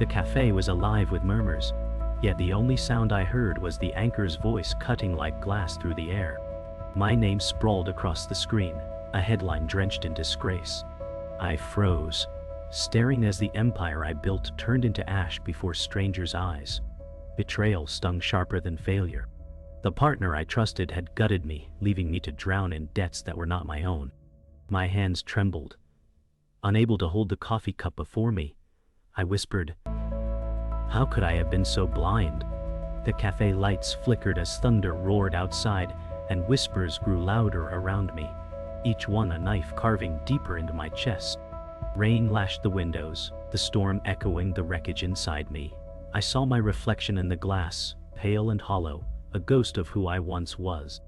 The cafe was alive with murmurs, yet the only sound I heard was the anchor's voice cutting like glass through the air. My name sprawled across the screen, a headline drenched in disgrace. I froze, staring as the empire I built turned into ash before strangers' eyes. Betrayal stung sharper than failure. The partner I trusted had gutted me, leaving me to drown in debts that were not my own. My hands trembled. Unable to hold the coffee cup before me, I whispered, "How could I have been so blind?" The cafe lights flickered as thunder roared outside, and whispers grew louder around me, each one a knife carving deeper into my chest. Rain lashed the windows, the storm echoing the wreckage inside me. I saw my reflection in the glass, pale and hollow, a ghost of who I once was.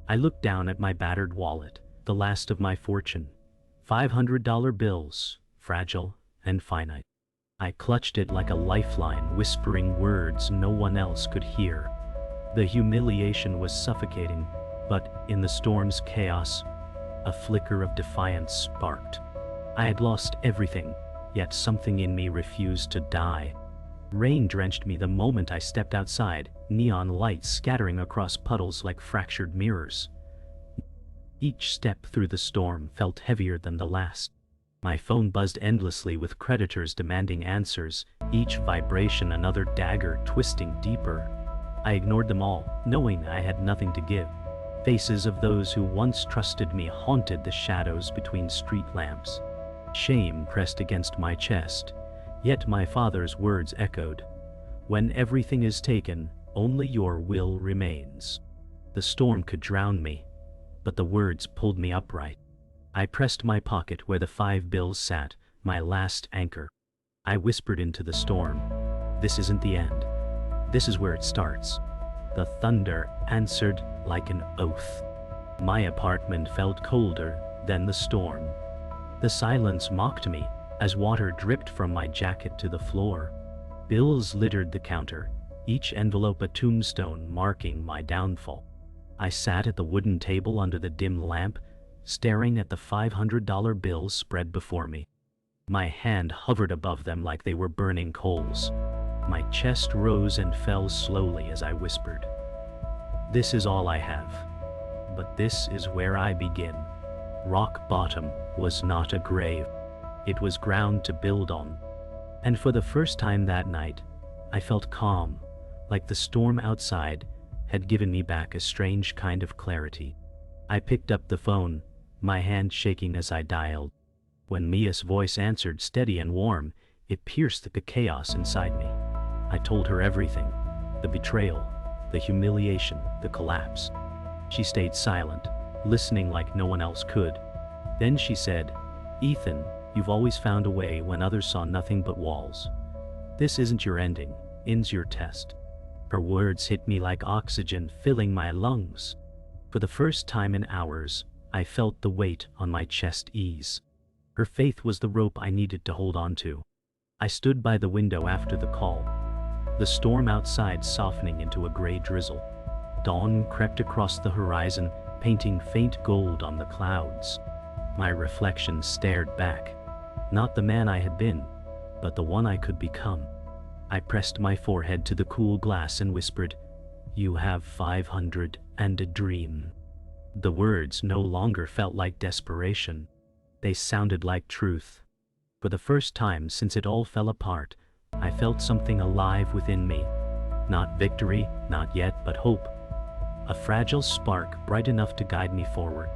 I looked down at my battered wallet, the last of my fortune. $500 bills, fragile and finite. I clutched it like a lifeline, whispering words no one else could hear. The humiliation was suffocating, but in the storm's chaos, a flicker of defiance sparked. I had lost everything, yet something in me refused to die. Rain drenched me the moment I stepped outside, neon lights scattering across puddles like fractured mirrors. Each step through the storm felt heavier than the last. My phone buzzed endlessly with creditors demanding answers, each vibration another dagger twisting deeper. I ignored them all, knowing I had nothing to give. Faces of those who once trusted me haunted the shadows between street lamps. Shame pressed against my chest, yet my father's words echoed, "When everything is taken, only your will remains." The storm could drown me, but the words pulled me upright. I pressed my pocket where the 5 bills sat, my last anchor. I whispered into the storm, "This isn't the end. This is where it starts." The thunder answered like an oath. My apartment felt colder than the storm. The silence mocked me as water dripped from my jacket to the floor. Bills littered the counter, each envelope a tombstone marking my downfall. I sat at the wooden table under the dim lamp, staring at the $500 bills spread before me. My hand hovered above them like they were burning coals. My chest rose and fell slowly as I whispered, "This is all I have. But this is where I begin." Rock bottom was not a grave. It was ground to build on. And for the first time that night, I felt calm, like the storm outside had given me back a strange kind of clarity. I picked up the phone, my hand shaking as I dialed. When Mia's voice answered, steady and warm, it pierced the chaos inside me. I told her everything, the betrayal, the humiliation, the collapse. She stayed silent, listening like no one else could. Then she said, "Ethan, you've always found a way when others saw nothing but walls. This isn't your ending, it's your test." Her words hit me like oxygen filling my lungs. For the first time in hours, I felt the weight on my chest ease. Her faith was the rope I needed to hold on to. I stood by the window after the call, the storm outside softening into a gray drizzle. Dawn crept across the horizon, painting faint gold on the clouds. My reflection stared back, not the man I had been, but the one I could become. I pressed my forehead to the cool glass and whispered, "You have 500 and a dream." The words no longer felt like desperation. They sounded like truth. For the first time since it all fell apart, I felt something alive within me. Not victory, not yet, but hope. A fragile spark bright enough to guide me forward.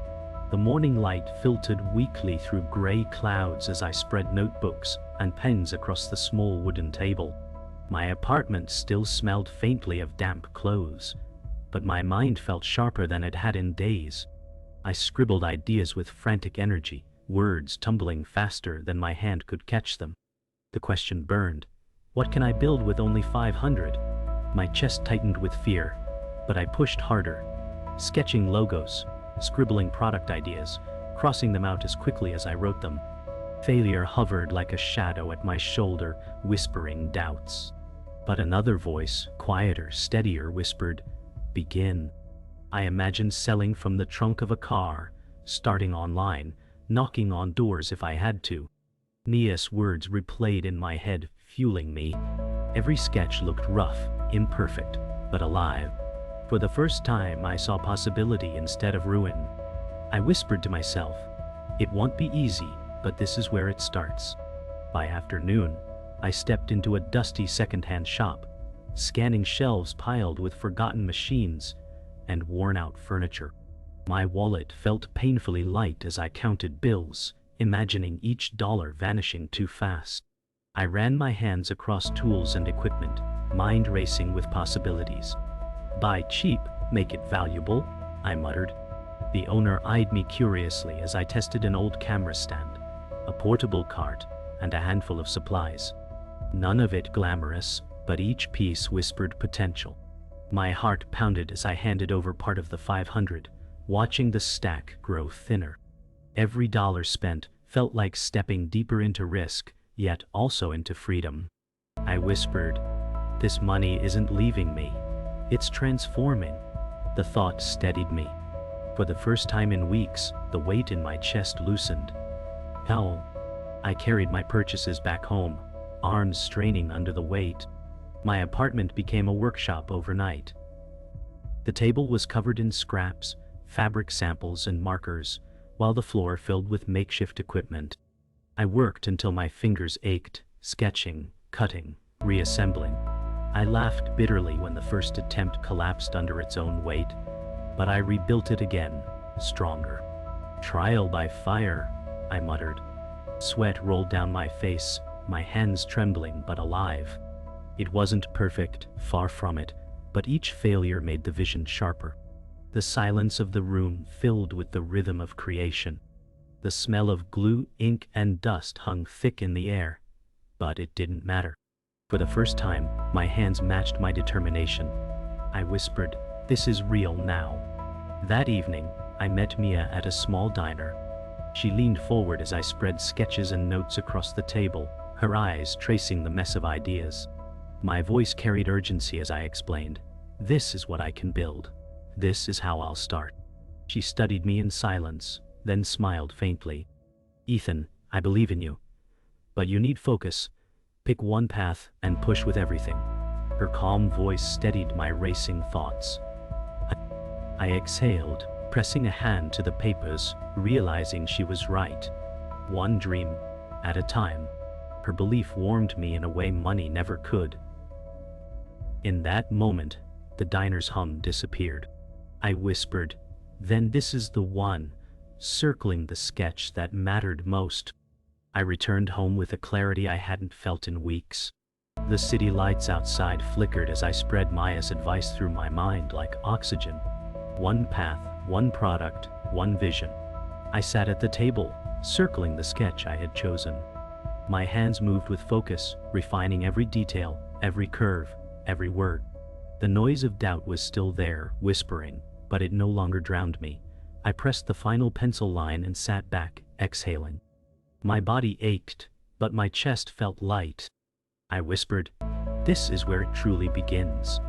The morning light filtered weakly through gray clouds as I spread notebooks and pens across the small wooden table. My apartment still smelled faintly of damp clothes, but my mind felt sharper than it had in days. I scribbled ideas with frantic energy, words tumbling faster than my hand could catch them. The question burned. What can I build with only 500? My chest tightened with fear, but I pushed harder, sketching logos, scribbling product ideas, crossing them out as quickly as I wrote them. Failure hovered like a shadow at my shoulder, whispering doubts. But another voice, quieter, steadier, whispered, "Begin." I imagined selling from the trunk of a car, starting online, knocking on doors if I had to. Nia's words replayed in my head, fueling me. Every sketch looked rough, imperfect, but alive. For the first time, I saw possibility instead of ruin. I whispered to myself, "It won't be easy, but this is where it starts." By afternoon, I stepped into a dusty second-hand shop, scanning shelves piled with forgotten machines and worn-out furniture. My wallet felt painfully light as I counted bills, imagining each dollar vanishing too fast. I ran my hands across tools and equipment, mind racing with possibilities. "Buy cheap, make it valuable," I muttered. The owner eyed me curiously as I tested an old camera stand, a portable cart, and a handful of supplies. None of it glamorous, but each piece whispered potential. My heart pounded as I handed over part of the 500, watching the stack grow thinner. Every dollar spent felt like stepping deeper into risk, yet also into freedom. I whispered, "This money isn't leaving me. It's transforming." The thought steadied me. For the first time in weeks, the weight in my chest loosened. Hell, I carried my purchases back home, arms straining under the weight. My apartment became a workshop overnight. The table was covered in scraps, fabric samples, and markers, while the floor filled with makeshift equipment. I worked until my fingers ached, sketching, cutting, reassembling. I laughed bitterly when the first attempt collapsed under its own weight, but I rebuilt it again, stronger. "Trial by fire," I muttered. Sweat rolled down my face, my hands trembling but alive. It wasn't perfect, far from it, but each failure made the vision sharper. The silence of the room filled with the rhythm of creation. The smell of glue, ink, and dust hung thick in the air, but it didn't matter. For the first time, my hands matched my determination. I whispered, "This is real now." That evening, I met Mia at a small diner. She leaned forward as I spread sketches and notes across the table, her eyes tracing the mess of ideas. My voice carried urgency as I explained, "This is what I can build. This is how I'll start." She studied me in silence, then smiled faintly. "Ethan, I believe in you. But you need focus. Pick one path and push with everything." Her calm voice steadied my racing thoughts. I exhaled, pressing a hand to the papers, realizing she was right. One dream at a time. Her belief warmed me in a way money never could. In that moment, the diner's hum disappeared. I whispered, "Then this is the one," circling the sketch that mattered most. I returned home with a clarity I hadn't felt in weeks. The city lights outside flickered as I spread Maya's advice through my mind like oxygen. One path, one product, one vision. I sat at the table, circling the sketch I had chosen. My hands moved with focus, refining every detail, every curve, every word. The noise of doubt was still there, whispering, but it no longer drowned me. I pressed the final pencil line and sat back, exhaling. My body ached, but my chest felt light. I whispered, "This is where it truly begins."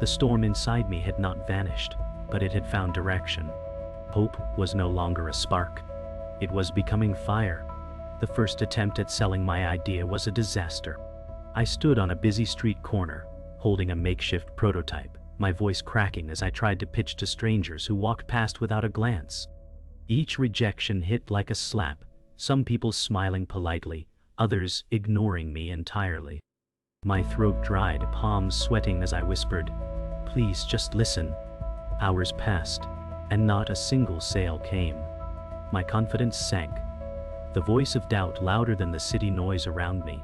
The storm inside me had not vanished, but it had found direction. Hope was no longer a spark. It was becoming fire. The first attempt at selling my idea was a disaster. I stood on a busy street corner, holding a makeshift prototype, my voice cracking as I tried to pitch to strangers who walked past without a glance. Each rejection hit like a slap, some people smiling politely, others ignoring me entirely. My throat dried, palms sweating as I whispered, "Please just listen." Hours passed, and not a single sale came. My confidence sank, the voice of doubt louder than the city noise around me.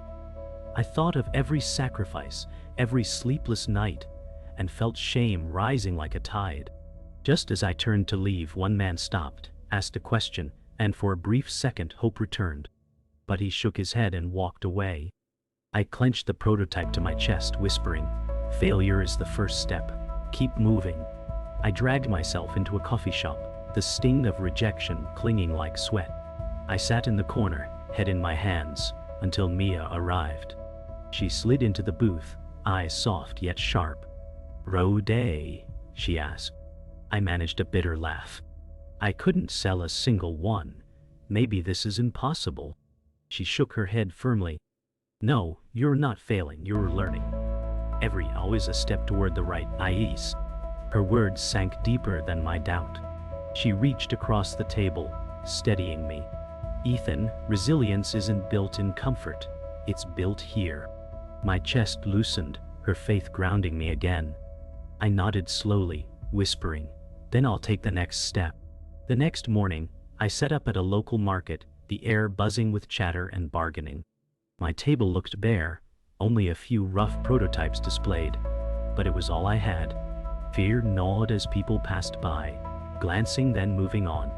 I thought of every sacrifice, every sleepless night, and felt shame rising like a tide. Just as I turned to leave, one man stopped, asked a question, and for a brief second hope returned. But he shook his head and walked away. I clenched the prototype to my chest, whispering, "Failure is the first step. Keep moving." I dragged myself into a coffee shop, the sting of rejection clinging like sweat. I sat in the corner, head in my hands, until Mia arrived. She slid into the booth, eyes soft yet sharp. "Row day?" she asked. I managed a bitter laugh. "I couldn't sell a single one. Maybe this is impossible." She shook her head firmly. No, you're not failing, you're learning. Always a step toward the right, Ais. Her words sank deeper than my doubt. She reached across the table, steadying me. Ethan, resilience isn't built in comfort. It's built here. My chest loosened, her faith grounding me again. I nodded slowly, whispering, then I'll take the next step. The next morning, I set up at a local market, the air buzzing with chatter and bargaining. My table looked bare, only a few rough prototypes displayed, but it was all I had. Fear gnawed as people passed by, glancing then moving on.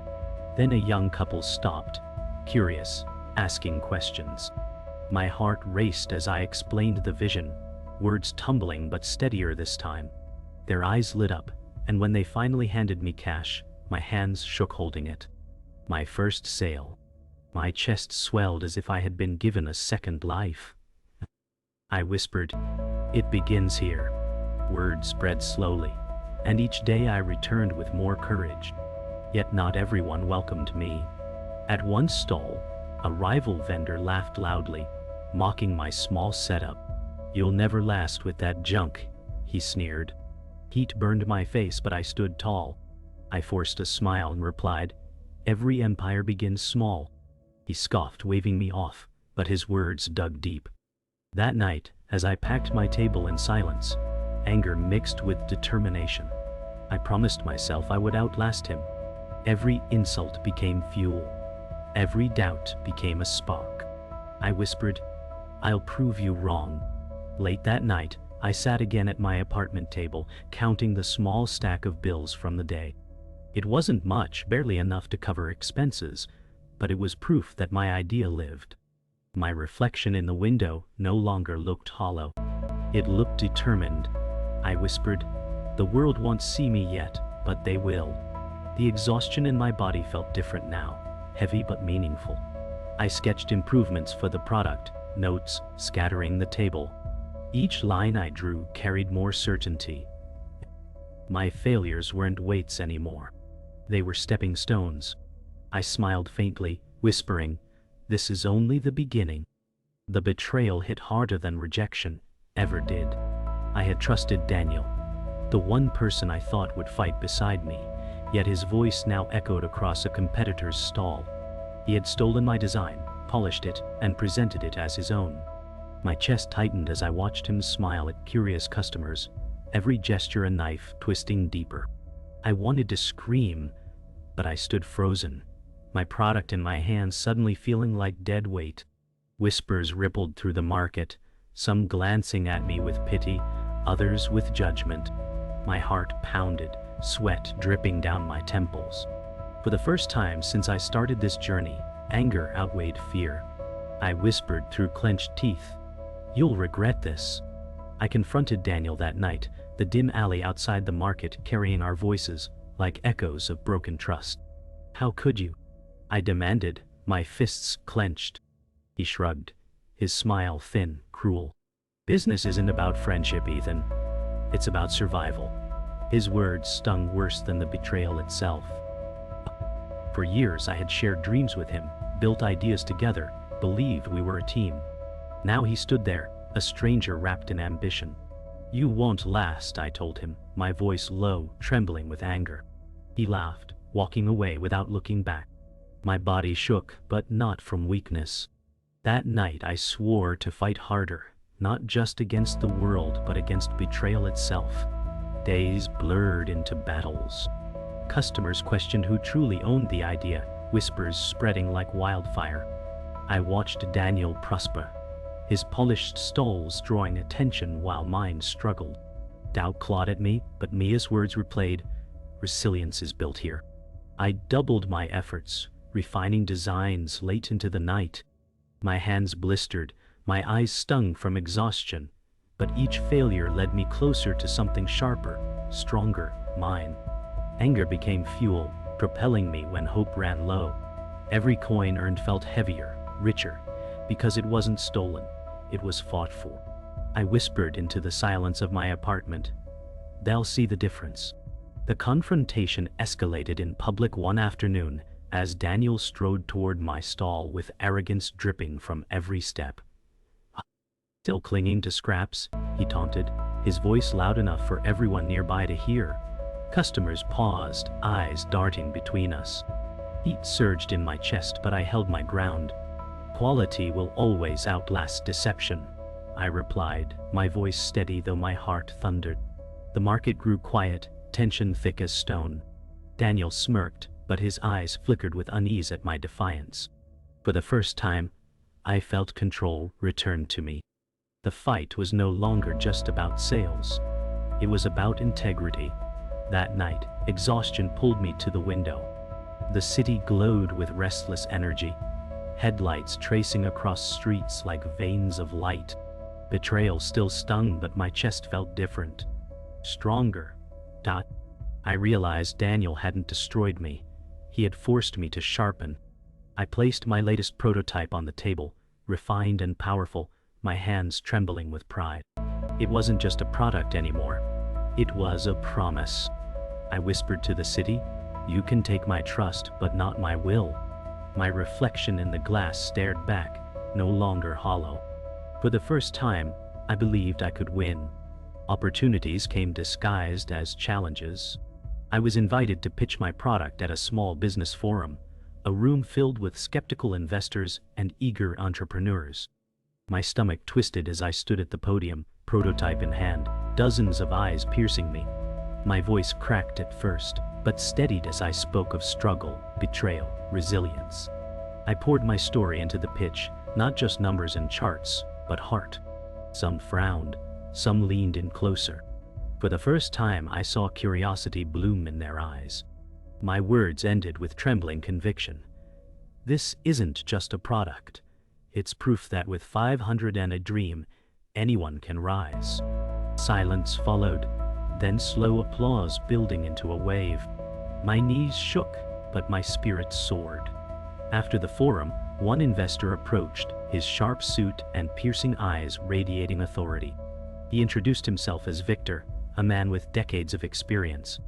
Then a young couple stopped, curious, asking questions. My heart raced as I explained the vision, words tumbling but steadier this time. Their eyes lit up, and when they finally handed me cash, my hands shook holding it. My first sale. My chest swelled as if I had been given a second life. I whispered, "It begins here." Words spread slowly, and each day I returned with more courage. Yet not everyone welcomed me. At one stall, a rival vendor laughed loudly, mocking my small setup. "You'll never last with that junk," he sneered. Heat burned my face, but I stood tall. I forced a smile and replied, "Every empire begins small." He scoffed, waving me off, but his words dug deep. That night, as I packed my table in silence, anger mixed with determination. I promised myself I would outlast him. Every insult became fuel. Every doubt became a spark. I whispered, "I'll prove you wrong." Late that night, I sat again at my apartment table, counting the small stack of bills from the day. It wasn't much, barely enough to cover expenses, but it was proof that my idea lived. My reflection in the window no longer looked hollow. It looked determined. I whispered, "The world won't see me yet, but they will." The exhaustion in my body felt different now, heavy but meaningful. I sketched improvements for the product, notes scattering the table. Each line I drew carried more certainty. My failures weren't weights anymore. They were stepping stones. I smiled faintly, whispering, "This is only the beginning." The betrayal hit harder than rejection ever did. I had trusted Daniel, the one person I thought would fight beside me, yet his voice now echoed across a competitor's stall. He had stolen my design, polished it, and presented it as his own. My chest tightened as I watched him smile at curious customers, every gesture a knife twisting deeper. I wanted to scream, but I stood frozen, my product in my hands suddenly feeling like dead weight. Whispers rippled through the market, some glancing at me with pity, others with judgment. My heart pounded, sweat dripping down my temples. For the first time since I started this journey, anger outweighed fear. I whispered through clenched teeth, "You'll regret this." I confronted Daniel that night, the dim alley outside the market carrying our voices like echoes of broken trust. "How could you?" I demanded, my fists clenched. He shrugged, his smile thin, cruel. "Business isn't about friendship, Ethan. It's about survival." His words stung worse than the betrayal itself. For years I had shared dreams with him, built ideas together, believed we were a team. Now he stood there, a stranger wrapped in ambition. "You won't last," I told him, my voice low, trembling with anger. He laughed, walking away without looking back. My body shook, but not from weakness. That night I swore to fight harder, not just against the world but against betrayal itself. Days blurred into battles. Customers questioned who truly owned the idea, whispers spreading like wildfire. I watched Daniel prosper, his polished stalls drawing attention while mine struggled. Doubt clawed at me, but Mia's words replayed, "Resilience is built here." I doubled my efforts, refining designs late into the night. My hands blistered, my eyes stung from exhaustion, but each failure led me closer to something sharper, stronger, mine. Anger became fuel, propelling me when hope ran low. Every coin earned felt heavier, richer, because it wasn't stolen, it was fought for. I whispered into the silence of my apartment, "They'll see the difference." The confrontation escalated in public one afternoon as Daniel strode toward my stall with arrogance dripping from every step. Still clinging to scraps, he taunted, his voice loud enough for everyone nearby to hear. Customers paused, eyes darting between us. Heat surged in my chest, but I held my ground. Quality will always outlast deception, I replied, my voice steady though my heart thundered. The market grew quiet, tension thick as stone. Daniel smirked, but his eyes flickered with unease at my defiance. For the first time, I felt control return to me. The fight was no longer just about sales. It was about integrity. That night, exhaustion pulled me to the window. The city glowed with restless energy, headlights tracing across streets like veins of light. Betrayal still stung, but my chest felt different. Stronger. I realized Daniel hadn't destroyed me. He had forced me to sharpen. I placed my latest prototype on the table, refined and powerful, my hands trembling with pride. It wasn't just a product anymore. It was a promise. I whispered to the city, "You can take my trust, but not my will." My reflection in the glass stared back, no longer hollow. For the first time, I believed I could win. Opportunities came disguised as challenges. I was invited to pitch my product at a small business forum, a room filled with skeptical investors and eager entrepreneurs. My stomach twisted as I stood at the podium, prototype in hand, dozens of eyes piercing me. My voice cracked at first, but steadied as I spoke of struggle, betrayal, resilience. I poured my story into the pitch, not just numbers and charts, but heart. Some frowned, some leaned in closer. For the first time, I saw curiosity bloom in their eyes. My words ended with trembling conviction. This isn't just a product. It's proof that with 500 and a dream, anyone can rise. Silence followed, then slow applause building into a wave. My knees shook, but my spirit soared. After the forum, one investor approached, his sharp suit and piercing eyes radiating authority. He introduced himself as Victor, a man with decades of experience.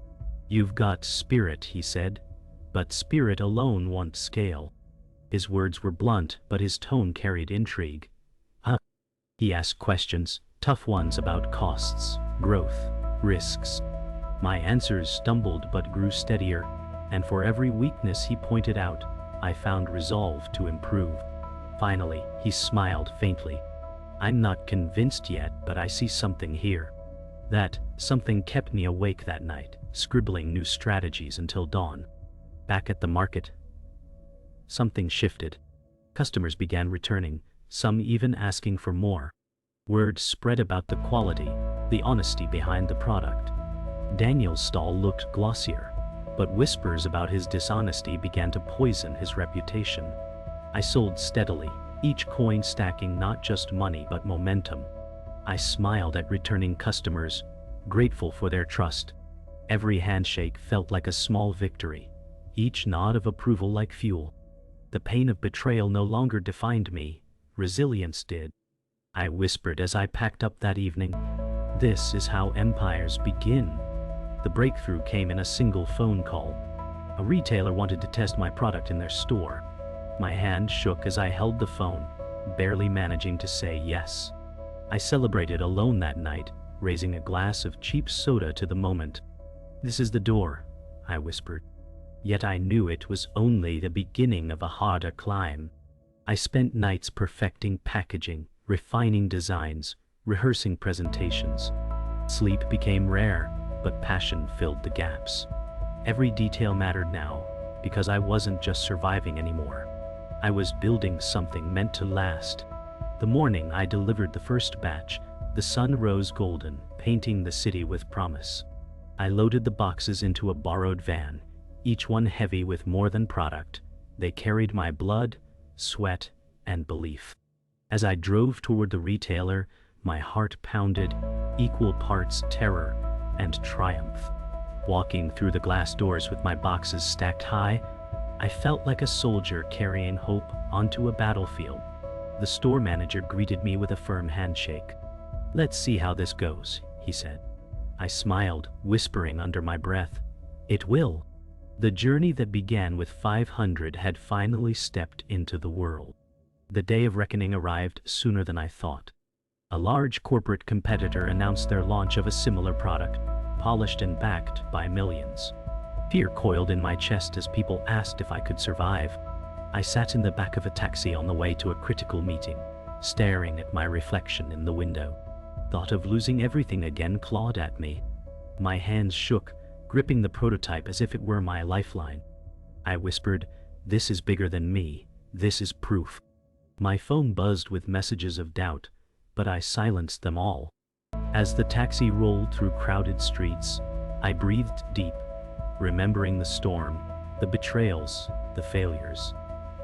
"You've got spirit," he said, "but spirit alone won't scale." His words were blunt, but his tone carried intrigue. He asked questions, tough ones about costs, growth, risks. My answers stumbled but grew steadier, and for every weakness he pointed out, I found resolve to improve. Finally, he smiled faintly. "I'm not convinced yet, but I see something here." That something kept me awake that night, scribbling new strategies until dawn. Back at the market, something shifted. Customers began returning, some even asking for more. Word spread about the quality, the honesty behind the product. Daniel's stall looked glossier, but whispers about his dishonesty began to poison his reputation. I sold steadily, each coin stacking not just money but momentum. I smiled at returning customers, grateful for their trust. Every handshake felt like a small victory, each nod of approval like fuel. The pain of betrayal no longer defined me, resilience did. I whispered as I packed up that evening, "This is how empires begin." The breakthrough came in a single phone call. A retailer wanted to test my product in their store. My hand shook as I held the phone, barely managing to say yes. I celebrated alone that night, raising a glass of cheap soda to the moment. "This is the door," I whispered. Yet I knew it was only the beginning of a harder climb. I spent nights perfecting packaging, refining designs, rehearsing presentations. Sleep became rare, but passion filled the gaps. Every detail mattered now, because I wasn't just surviving anymore. I was building something meant to last. The morning I delivered the first batch, the sun rose golden, painting the city with promise. I loaded the boxes into a borrowed van, each one heavy with more than product. They carried my blood, sweat, and belief. As I drove toward the retailer, my heart pounded, equal parts terror and triumph. Walking through the glass doors with my boxes stacked high, I felt like a soldier carrying hope onto a battlefield. The store manager greeted me with a firm handshake. "Let's see how this goes," he said. I smiled, whispering under my breath, "It will." The journey that began with 500 had finally stepped into the world. The day of reckoning arrived sooner than I thought. A large corporate competitor announced their launch of a similar product, polished and backed by millions. Fear coiled in my chest as people asked if I could survive. I sat in the back of a taxi on the way to a critical meeting, staring at my reflection in the window. Thought of losing everything again clawed at me. My hands shook, gripping the prototype as if it were my lifeline. I whispered, "This is bigger than me. This is proof." My phone buzzed with messages of doubt, but I silenced them all. As the taxi rolled through crowded streets, I breathed deep, remembering the storm, the betrayals, the failures.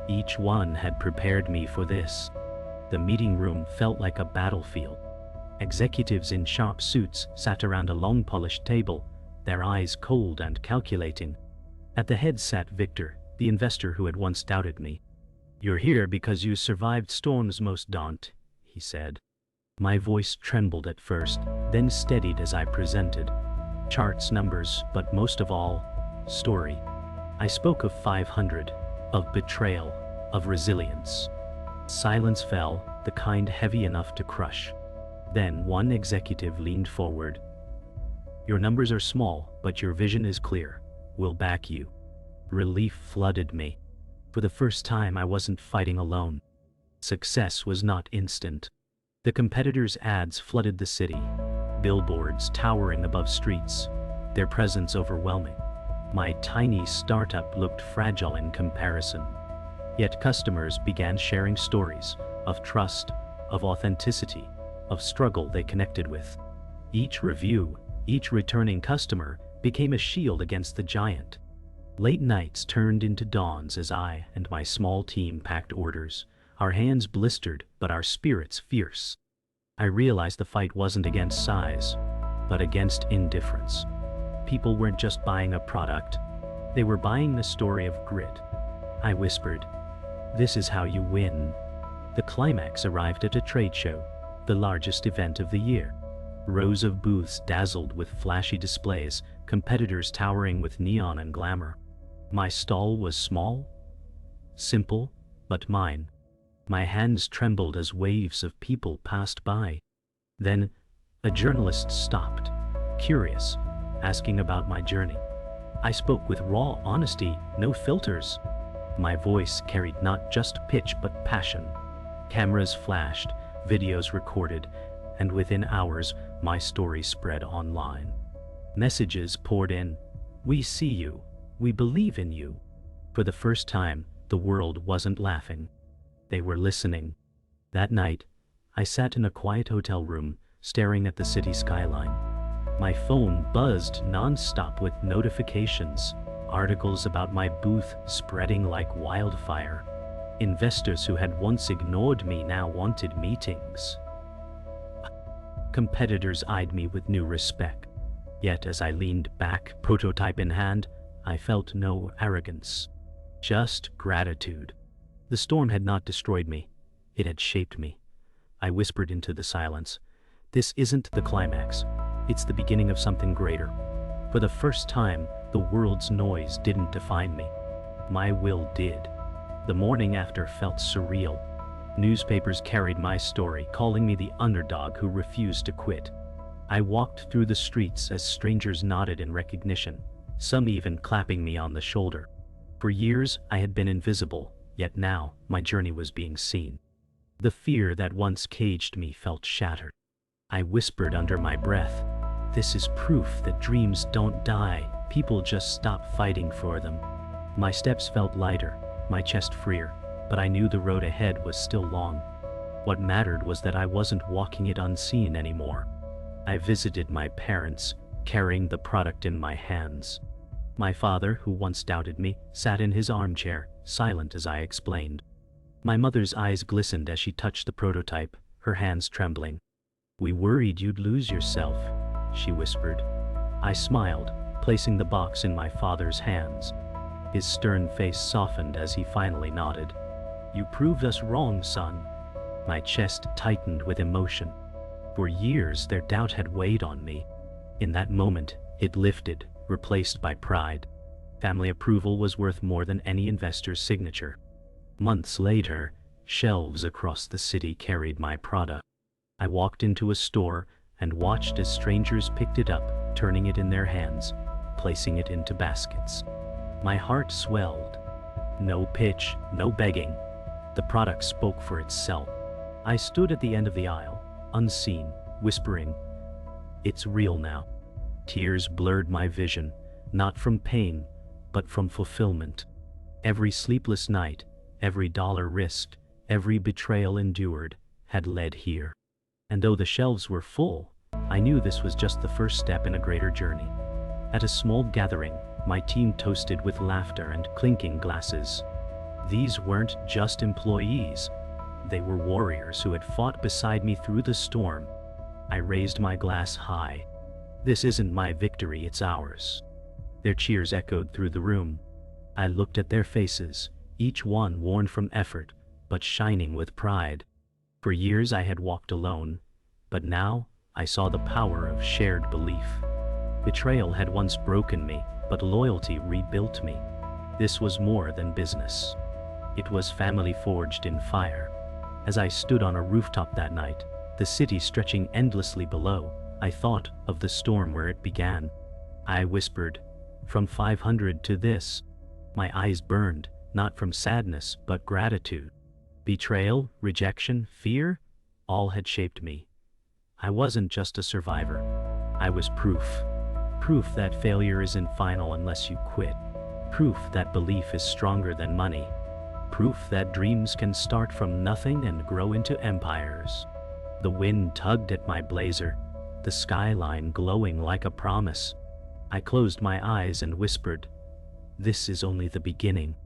Each one had prepared me for this. The meeting room felt like a battlefield. Executives in sharp suits sat around a long polished table, their eyes cold and calculating. At the head sat Victor, the investor who had once doubted me. "You're here because you survived storms most daunt," he said. My voice trembled at first, then steadied as I presented. Charts, numbers, but most of all, story. I spoke of 500, of betrayal, of resilience. Silence fell, the kind heavy enough to crush. Then one executive leaned forward. "Your numbers are small, but your vision is clear. We'll back you." Relief flooded me. For the first time, I wasn't fighting alone. Success was not instant. The competitors' ads flooded the city, billboards towering above streets, their presence overwhelming. My tiny startup looked fragile in comparison. Yet customers began sharing stories of trust, of authenticity, of struggle they connected with. Each review, each returning customer became a shield against the giant. Late nights turned into dawns as I and my small team packed orders, our hands blistered but our spirits fierce. I realized the fight wasn't against size, but against indifference. People weren't just buying a product, they were buying the story of grit. I whispered, "This is how you win." The climax arrived at a trade show, the largest event of the year. Rows of booths dazzled with flashy displays, competitors towering with neon and glamour. My stall was small, simple, but mine. My hands trembled as waves of people passed by. Then, a journalist stopped, curious, asking about my journey. I spoke with raw honesty, no filters. My voice carried not just pitch but passion. Cameras flashed, videos recorded, and within hours, my story spread online. Messages poured in. "We see you. We believe in you." For the first time, the world wasn't laughing. They were listening. That night, I sat in a quiet hotel room, staring at the city skyline. My phone buzzed non-stop with notifications, articles about my booth spreading like wildfire. Investors who had once ignored me now wanted meetings. Competitors eyed me with new respect. Yet as I leaned back, prototype in hand, I felt no arrogance, just gratitude. The storm had not destroyed me, it had shaped me. I whispered into the silence, "This isn't the climax, it's the beginning of something greater." For the first time, the world's noise didn't define me. My will did. The morning after felt surreal. Newspapers carried my story, calling me the underdog who refused to quit. I walked through the streets as strangers nodded in recognition, some even clapping me on the shoulder. For years, I had been invisible, yet now, my journey was being seen. The fear that once caged me felt shattered. I whispered under my breath, "This is proof that dreams don't die, people just stop fighting for them." My steps felt lighter, my chest freer, but I knew the road ahead was still long. What mattered was that I wasn't walking it unseen anymore. I visited my parents, carrying the product in my hands. My father, who once doubted me, sat in his armchair, silent as I explained. My mother's eyes glistened as she touched the prototype, her hands trembling. "We worried you'd lose yourself," she whispered. I smiled, placing the box in my father's hands. His stern face softened as he finally nodded. "You proved us wrong, son." My chest tightened with emotion. For years, their doubt had weighed on me. In that moment, it lifted, replaced by pride. Family approval was worth more than any investor's signature. Months later, shelves across the city carried my product. I walked into a store and watched as strangers picked it up, turning it in their hands, placing it into baskets. My heart swelled. No pitch, no begging. The product spoke for itself. I stood at the end of the aisle, unseen, whispering, "It's real now." Tears blurred my vision, not from pain, but from fulfillment. Every sleepless night, every dollar risked, every betrayal endured, had led here. And though the shelves were full, I knew this was just the first step in a greater journey. At a small gathering, my team toasted with laughter and clinking glasses. These weren't just employees. They were warriors who had fought beside me through the storm. I raised my glass high. "This isn't my victory, it's ours." Their cheers echoed through the room. I looked at their faces, each one worn from effort, but shining with pride. For years I had walked alone, but now I saw the power of shared belief. Betrayal had once broken me, but loyalty rebuilt me. This was more than business. It was family forged in fire. As I stood on a rooftop that night, the city stretching endlessly below, I thought of the storm where it began. I whispered, "From 500 to this." My eyes burned, not from sadness, but gratitude. Betrayal, rejection, fear, all had shaped me. I wasn't just a survivor. I was proof. Proof that failure isn't final unless you quit. Proof that belief is stronger than money. Proof that dreams can start from nothing and grow into empires. The wind tugged at my blazer, the skyline glowing like a promise. I closed my eyes and whispered, "This is only the beginning."